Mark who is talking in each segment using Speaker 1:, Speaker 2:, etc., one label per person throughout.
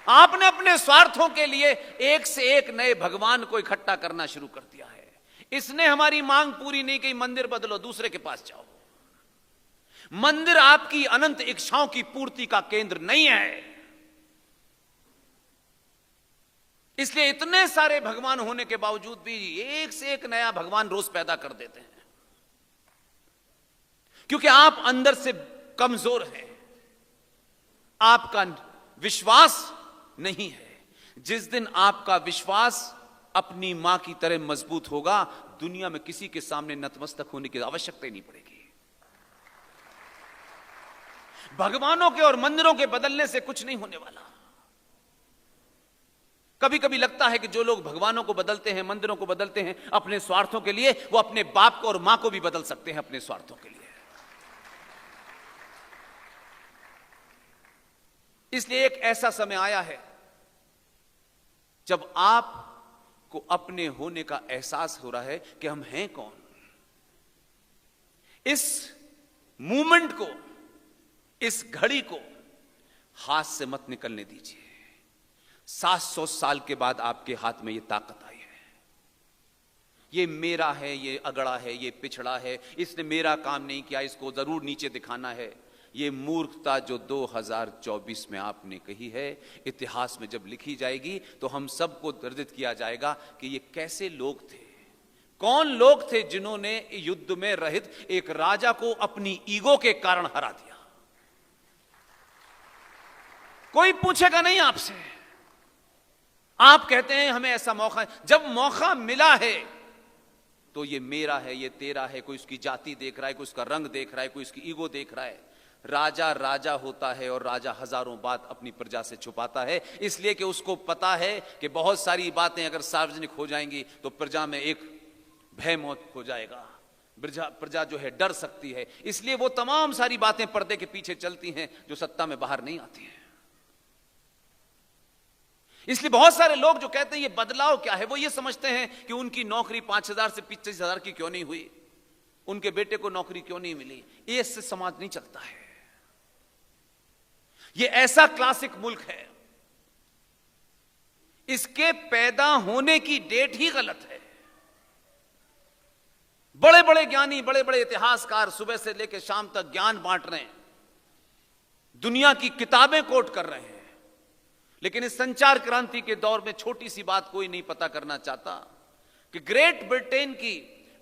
Speaker 1: आपने अपने स्वार्थों के लिए एक से एक नए भगवान को इकट्ठा करना शुरू कर दिया है। इसने हमारी मांग पूरी नहीं की, मंदिर बदलो, दूसरे के पास जाओ। मंदिर आपकी अनंत इच्छाओं की पूर्ति का केंद्र नहीं है। इसलिए इतने सारे भगवान होने के बावजूद भी एक से एक नया भगवान रोज पैदा कर देते हैं, क्योंकि आप अंदर से कमजोर हैं, आपका विश्वास नहीं है। जिस दिन आपका विश्वास अपनी मां की तरह मजबूत होगा, दुनिया में किसी के सामने नतमस्तक होने की आवश्यकता ही नहीं पड़ेगी। भगवानों के और मंदिरों के बदलने से कुछ नहीं होने वाला। कभी कभी लगता है कि जो लोग भगवानों को बदलते हैं, मंदिरों को बदलते हैं अपने स्वार्थों के लिए, वो अपने बाप को और मां को भी बदल सकते हैं अपने स्वार्थों के लिए। इसलिए एक ऐसा समय आया है जब आपको अपने होने का एहसास हो रहा है कि हम हैं कौन। इस मूवमेंट को, इस घड़ी को हाथ से मत निकलने दीजिए। 700 साल के बाद आपके हाथ में यह ताकत आई है। ये मेरा है, ये अगड़ा है, ये पिछड़ा है, इसने मेरा काम नहीं किया, इसको जरूर नीचे दिखाना है। ये मूर्खता जो 2024 में आपने कही है, इतिहास में जब लिखी जाएगी तो हम सबको दर्दित किया जाएगा कि ये कैसे लोग थे, कौन लोग थे जिन्होंने युद्ध में रहित एक राजा को अपनी ईगो के कारण हरा दिया। कोई पूछेगा नहीं आपसे। आप कहते हैं हमें ऐसा मौका, जब मौका मिला है तो ये मेरा है, ये तेरा है। कोई उसकी जाति देख रहा है, कोई उसका रंग देख रहा है, कोई उसकी ईगो देख रहा है। राजा राजा होता है और राजा हजारों बात अपनी प्रजा से छुपाता है, इसलिए कि उसको पता है कि बहुत सारी बातें अगर सार्वजनिक हो जाएंगी तो प्रजा में एक भय मौत हो जाएगा, प्रजा जो है डर सकती है। इसलिए वो तमाम सारी बातें पर्दे के पीछे चलती हैं जो सत्ता में बाहर नहीं आती हैं। इसलिए बहुत सारे लोग जो कहते हैं ये बदलाव क्या है, वो ये समझते हैं कि उनकी नौकरी 5,000 से 25,000 की क्यों नहीं हुई, उनके बेटे को नौकरी क्यों नहीं मिली। ये इससे समाज नहीं चलता है। ये ऐसा क्लासिक मुल्क है, इसके पैदा होने की डेट ही गलत है। बड़े बड़े ज्ञानी, बड़े बड़े इतिहासकार सुबह से लेकर शाम तक ज्ञान बांट रहे हैं, दुनिया की किताबें कोट कर रहे हैं, लेकिन इस संचार क्रांति के दौर में छोटी सी बात कोई नहीं पता करना चाहता कि ग्रेट ब्रिटेन की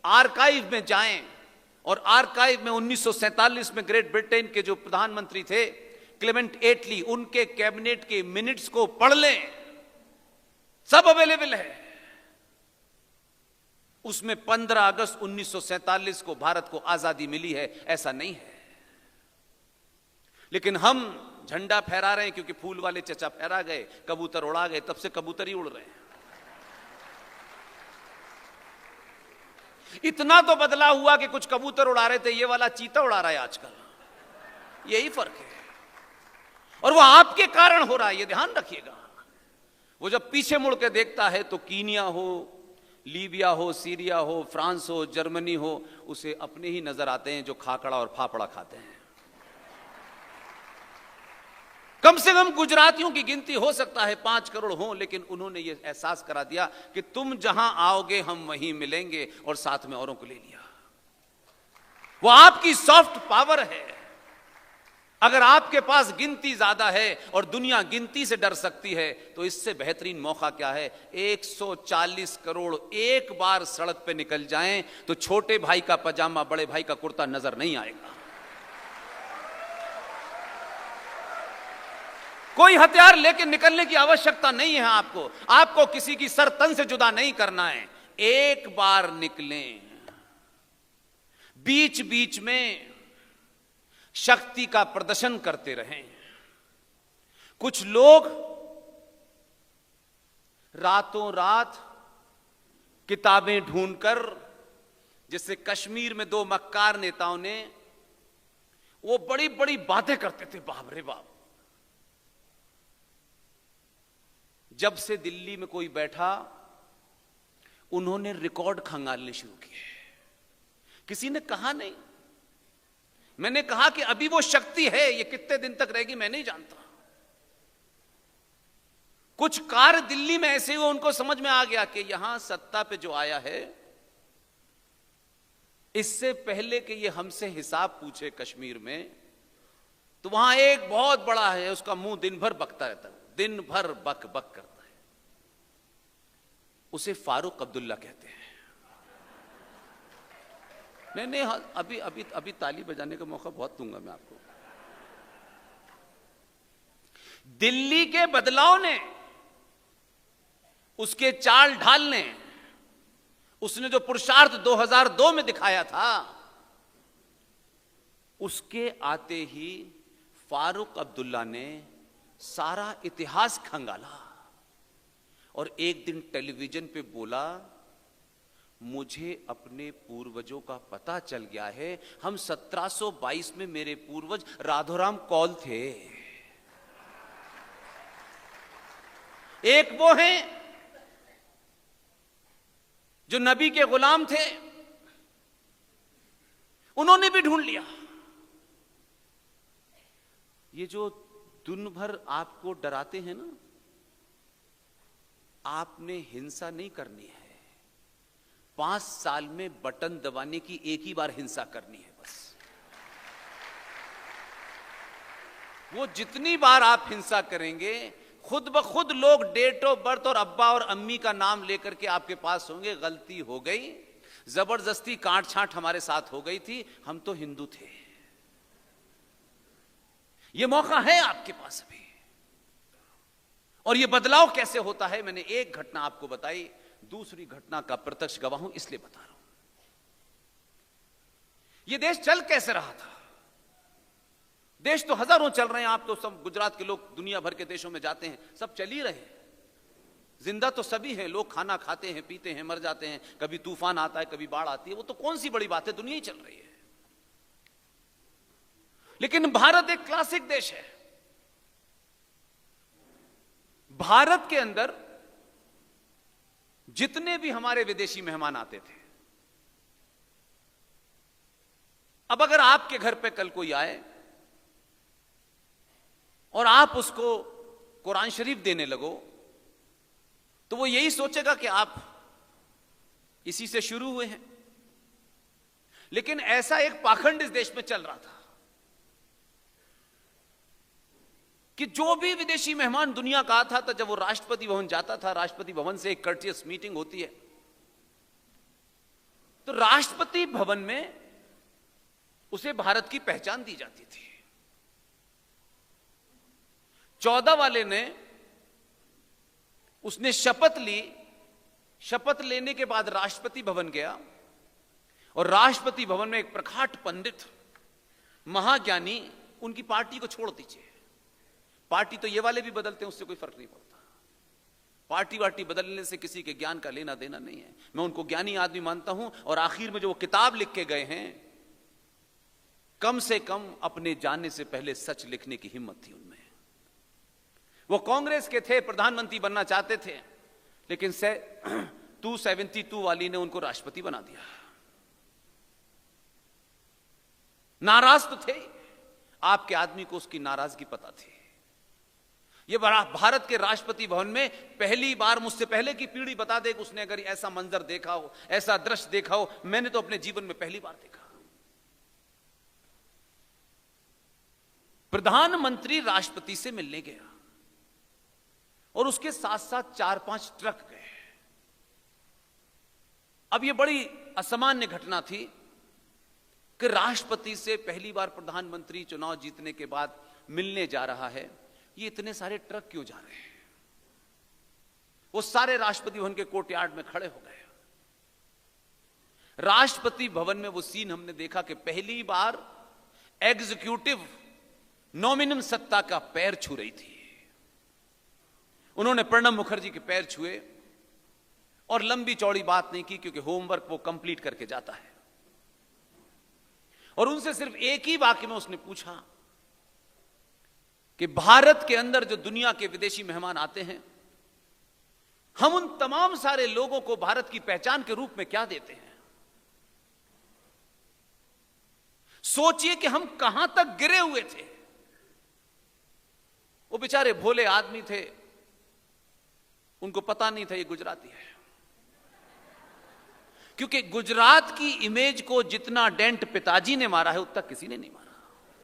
Speaker 1: आर्काइव में जाएं और आर्काइव में 1947 में ग्रेट ब्रिटेन के जो प्रधानमंत्री थे क्लेमेंट एटली, उनके कैबिनेट के मिनट्स को पढ़ लें, सब अवेलेबल है। उसमें 15 अगस्त 1947 को भारत को आजादी मिली है, ऐसा नहीं है। लेकिन हम झंडा फहरा रहे हैं क्योंकि फूल वाले चचा फहरा गए, कबूतर उड़ा गए, तब से कबूतर ही उड़ रहे हैं। इतना तो बदला हुआ कि कुछ कबूतर उड़ा रहे थे, ये वाला चीता उड़ा रहा है आजकल। यही फर्क है, और वो आपके कारण हो रहा है, ये ध्यान रखिएगा। वो जब पीछे मुड़ के देखता है तो कीनिया हो, लीबिया हो, सीरिया हो, फ्रांस हो, जर्मनी हो, उसे अपने ही नजर आते हैं जो खाकड़ा और फाफड़ा खाते हैं। कम से कम गुजरातियों की गिनती हो सकता है 5 करोड़ हो, लेकिन उन्होंने ये एहसास करा दिया कि तुम जहां आओगे हम वहीं मिलेंगे, और साथ में औरों को ले लिया। वो आपकी सॉफ्ट पावर है। अगर आपके पास गिनती ज्यादा है और दुनिया गिनती से डर सकती है, तो इससे बेहतरीन मौका क्या है। 140 करोड़ एक बार सड़क पे निकल जाएं तो छोटे भाई का पजामा बड़े भाई का कुर्ता नजर नहीं आएगा। कोई हथियार लेके निकलने की आवश्यकता नहीं है आपको। आपको किसी की सर तन से जुदा नहीं करना है। एक बार निकलें, बीच बीच में शक्ति का प्रदर्शन करते रहें। कुछ लोग रातों रात किताबें ढूंढकर, जैसे कश्मीर में 2 मक्कार नेताओं ने, वो बड़ी बड़ी बातें करते थे, बाप रे बाप। जब से दिल्ली में कोई बैठा, उन्होंने रिकॉर्ड खंगालने शुरू किए। किसी ने कहा नहीं, मैंने कहा कि अभी वो शक्ति है, ये कितने दिन तक रहेगी मैं नहीं जानता। कुछ कार्य दिल्ली में ऐसे हुए, उनको समझ में आ गया कि यहां सत्ता पे जो आया है, इससे पहले कि ये हमसे हिसाब पूछे कश्मीर में, तो वहां एक बहुत बड़ा है, उसका मुंह दिन भर बकता रहता है, दिन भर बक बक करता है, उसे फारूक अब्दुल्ला कहते हैं। नहीं, अभी अभी अभी ताली बजाने का मौका बहुत दूंगा मैं आपको। दिल्ली के बदलाव ने, उसके चाल ढाल ने, उसने जो पुरुषार्थ 2002 में दिखाया था, उसके आते ही फारूक अब्दुल्ला ने सारा इतिहास खंगाला और एक दिन टेलीविजन पे बोला, मुझे अपने पूर्वजों का पता चल गया है। हम 1722 में मेरे पूर्वज राधोराम कौल थे। एक वो हैं जो नबी के गुलाम थे, उन्होंने भी ढूंढ लिया। ये जो दिन भर आपको डराते हैं ना, आपने हिंसा नहीं करनी है। 5 साल में बटन दबाने की एक ही बार हिंसा करनी है बस। वो जितनी बार आप हिंसा करेंगे, खुद ब खुद लोग डेट ऑफ बर्थ और अब्बा और अम्मी का नाम लेकर के आपके पास होंगे, गलती हो गई, जबरदस्ती काट छांट हमारे साथ हो गई थी, हम तो हिंदू थे। ये मौका है आपके पास अभी। और ये बदलाव कैसे होता है, मैंने एक घटना आपको बताई, दूसरी घटना का प्रत्यक्ष गवाह हूं, इसलिए बता रहा हूं। ये देश चल कैसे रहा था? देश तो हजारों चल रहे हैं, आप तो सब गुजरात के लोग दुनिया भर के देशों में जाते हैं, सब चल ही रहे हैं, जिंदा तो सभी हैं, लोग खाना खाते हैं, पीते हैं, मर जाते हैं, कभी तूफान आता है, कभी बाढ़ आती है, वो तो कौन सी बड़ी बात है, दुनिया ही चल रही है। लेकिन भारत एक क्लासिक देश है। भारत के अंदर जितने भी हमारे विदेशी मेहमान आते थे, अब अगर आपके घर पे कल कोई आए और आप उसको कुरान शरीफ देने लगो, तो वो यही सोचेगा कि आप इसी से शुरू हुए हैं। लेकिन ऐसा एक पाखंड इस देश में चल रहा था कि जो भी विदेशी मेहमान दुनिया का आता था, जब वो राष्ट्रपति भवन जाता था, राष्ट्रपति भवन से एक कर्टियस मीटिंग होती है, तो राष्ट्रपति भवन में उसे भारत की पहचान दी जाती थी। 14 वाले ने, उसने शपथ ली, शपथ लेने के बाद राष्ट्रपति भवन गया और राष्ट्रपति भवन में एक प्रखाट पंडित, महाज्ञानी, उनकी पार्टी को छोड़ दीजिए, पार्टी तो ये वाले भी बदलते हैं, उससे कोई फर्क नहीं पड़ता, पार्टी वार्टी बदलने से किसी के ज्ञान का लेना देना नहीं है, मैं उनको ज्ञानी आदमी मानता हूं। और आखिर में जो वो किताब लिख के गए हैं, कम से कम अपने जाने से पहले सच लिखने की हिम्मत थी उनमें। वो कांग्रेस के थे, प्रधानमंत्री बनना चाहते थे, लेकिन 272 वाली ने उनको राष्ट्रपति बना दिया। नाराज तो थे, आपके आदमी को उसकी नाराजगी पता थी। ये भारत के राष्ट्रपति भवन में पहली बार, मुझसे पहले की पीढ़ी बता दे कि उसने अगर ऐसा मंजर देखा हो, ऐसा दृश्य देखा हो, मैंने तो अपने जीवन में पहली बार देखा। प्रधानमंत्री राष्ट्रपति से मिलने गया और उसके साथ साथ 4-5 ट्रक गए। अब यह बड़ी असामान्य घटना थी कि राष्ट्रपति से पहली बार प्रधानमंत्री चुनाव जीतने के बाद मिलने जा रहा है, ये इतने सारे ट्रक क्यों जा रहे हैं? वो सारे राष्ट्रपति भवन के कोर्टयार्ड में खड़े हो गए। राष्ट्रपति भवन में वो सीन हमने देखा कि पहली बार एग्जीक्यूटिव नॉमिनल सत्ता का पैर छू रही थी। उन्होंने प्रणब मुखर्जी के पैर छुए और लंबी चौड़ी बात नहीं की, क्योंकि होमवर्क वो कंप्लीट करके जाता है। और उनसे सिर्फ एक ही वाक्य में उसने पूछा कि भारत के अंदर जो दुनिया के विदेशी मेहमान आते हैं, हम उन तमाम सारे लोगों को भारत की पहचान के रूप में क्या देते हैं? सोचिए कि हम कहां तक गिरे हुए थे। वो बेचारे भोले आदमी थे, उनको पता नहीं था ये गुजराती है, क्योंकि गुजरात की इमेज को जितना डेंट पिताजी ने मारा है उतना किसी ने नहीं मारा।